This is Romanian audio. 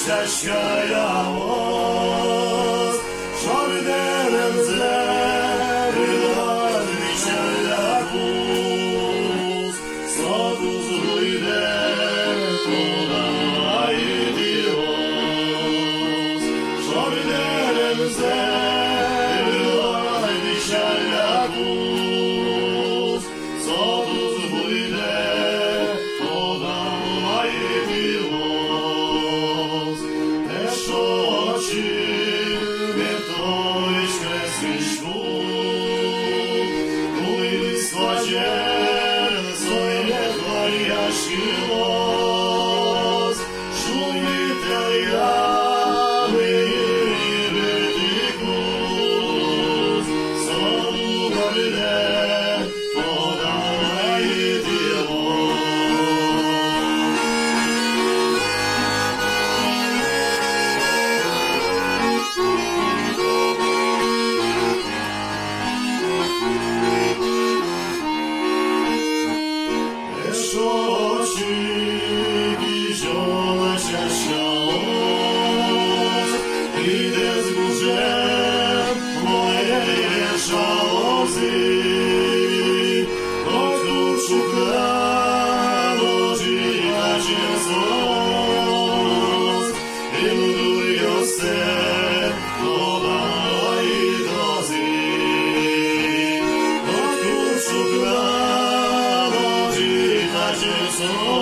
şaşkayamız Şarderenze Rıdar biçerlakuz Saduz hıyde Tolay diyoruz Şarderenze Rıdar biçerlakuz Saduz hıyde Tolay diyoruz Eşoçi Bertoiş kresişku Kuylis vacer Soyeklar yaşıyoruz Şu yeterya Verdikus Salugarde Todai diyoruz Eşoçi giziona şaşaoz Idez guzem moje szalozy Doktor szukano życia cię sos Iluduj Josef Todaj dozy Doktor szukano życia cię sos